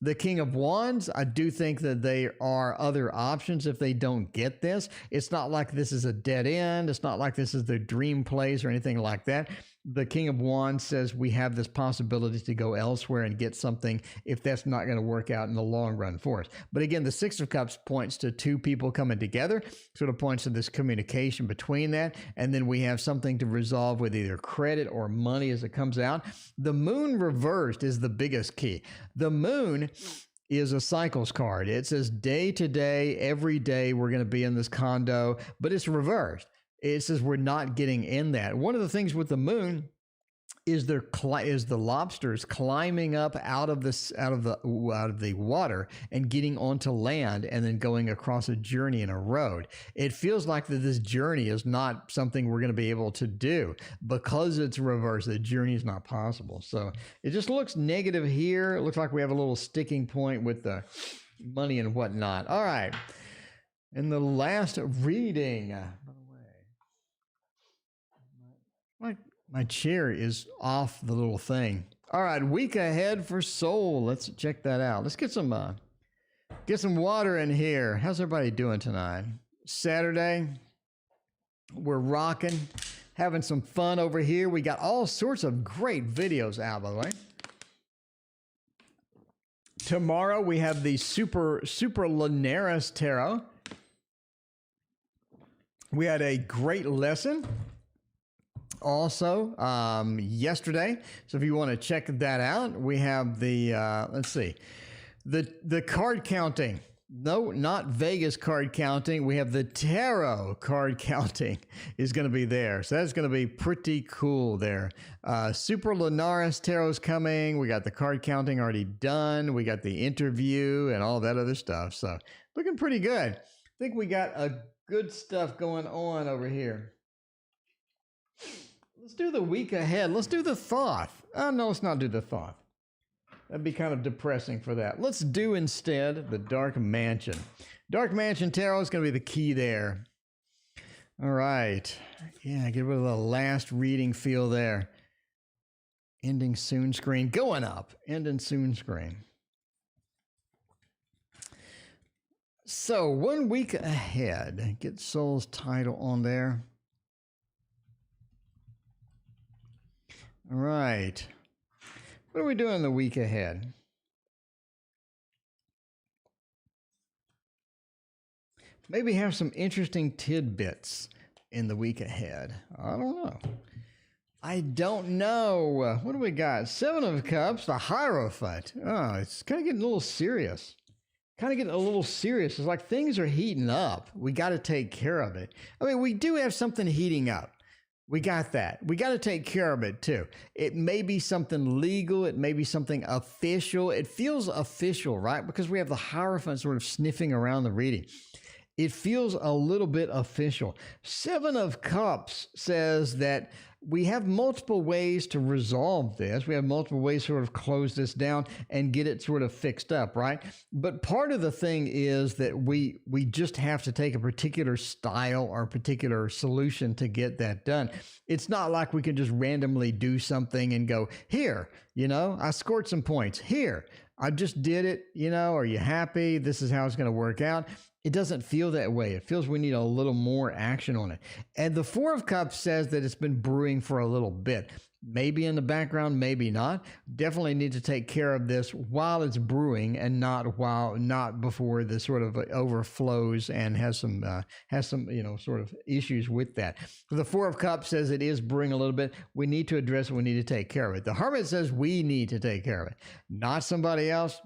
The King of Wands, I do think that there are other options if they don't get this. It's not like this is a dead end. It's not like this is the dream place or anything like that. The King of Wands says we have this possibility to go elsewhere and get something if that's not going to work out in the long run for us. But again, the Six of Cups points to two people coming together, sort of points to this communication between that. And then we have something to resolve with either credit or money as it comes out. The Moon reversed is the biggest key. The Moon is a cycles card. It says day to day, every day we're going to be in this condo, but it's reversed. It says we're not getting in that. One of the things with the Moon is the lobsters climbing up out of the water and getting onto land, and then going across a journey in a road. It feels like that this journey is not something we're going to be able to do because it's reversed. The journey is not possible. So it just looks negative here. It looks like we have a little sticking point with the money and whatnot. All right. In the last reading, my chair is off the little thing. All right, week ahead for Soul. Let's check that out. Let's get some water in here. How's everybody doing tonight? Saturday. We're rocking, having some fun over here. We got all sorts of great videos out, by the way. Tomorrow we have the Super Lunaris Tarot. We had a great lesson also yesterday, so if you want to check that out, we have the let's see, the card counting. No, not Vegas card counting. We have the tarot card counting is going to be there, so that's going to be pretty cool there. Super Lunaris Tarot is coming. We got the card counting already done. We got the interview and all that other stuff, so looking pretty good. I think we got a good stuff going on over here. Let's do the week ahead. Let's do the Thoth. Oh, no, let's not do the Thoth. That'd be kind of depressing for that. Let's do instead the Dark Mansion. Dark Mansion Tarot is going to be the key there. All right. Yeah, get rid of the last reading feel there. Ending soon screen. Going up. Ending soon screen. So 1 week ahead. Get Soul's title on there. All right. What are we doing the week ahead? Maybe have some interesting tidbits in the week ahead. I don't know. What do we got? Seven of Cups, the Hierophant. Oh, it's kind of getting a little serious. It's like things are heating up. We got to take care of it. I mean, we do have something heating up. We got that. We got to take care of it too. It may be something legal. It may be something official. It feels official, right? Because we have the Hierophant sort of sniffing around the reading. It feels a little bit official. Seven of Cups says that we have multiple ways to resolve this. We have multiple ways to sort of close this down and get it sort of fixed up, right? But part of the thing is that we just have to take a particular style or particular solution to get that done. It's not like we can just randomly do something and go, here, I scored some points. Here, I just did it, are you happy? This is how it's going to work out. It doesn't feel that way. It feels we need a little more action on it. And the Four of Cups says that it's been brewing for a little bit. Maybe in the background, maybe not. Definitely need to take care of this while it's brewing and not before the sort of overflows and has some sort of issues with that. The Four of Cups says it is brewing a little bit. We need to address it. We need to take care of it. The Hermit says we need to take care of it, not somebody else.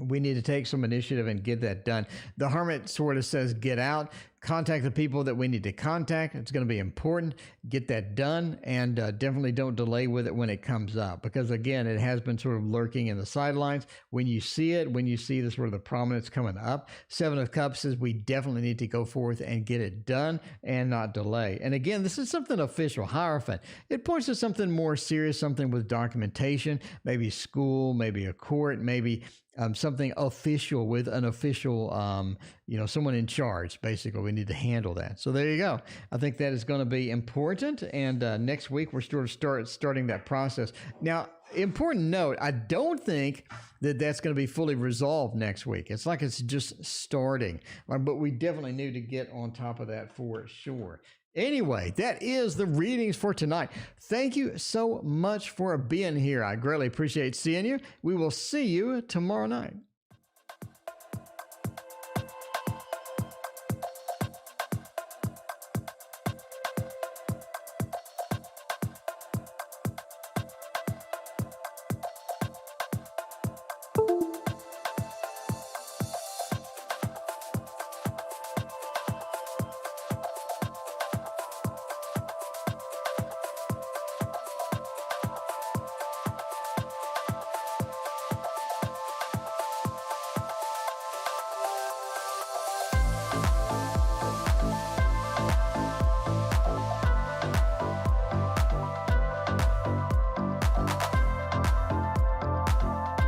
We need to take some initiative and get that done. The Hermit sort of says, get out, contact the people that we need to contact. It's going to be important. Get that done, and definitely don't delay with it when it comes up, because again, it has been sort of lurking in the sidelines. When you see it, when you see the sort of the prominence coming up, Seven of Cups says we definitely need to go forth and get it done and not delay. And again, this is something official. Hierophant. It points to something more serious, something with documentation, maybe school, maybe a court, maybe something official with an official, someone in charge. Basically, we need to handle that. So there you go. I think that is going to be important. And next week, we're sort of starting that process. Now, important note, I don't think that that's going to be fully resolved next week. It's like it's just starting. But we definitely need to get on top of that for sure. Anyway, that is the readings for tonight. Thank you so much for being here. I greatly appreciate seeing you. We will see you tomorrow night.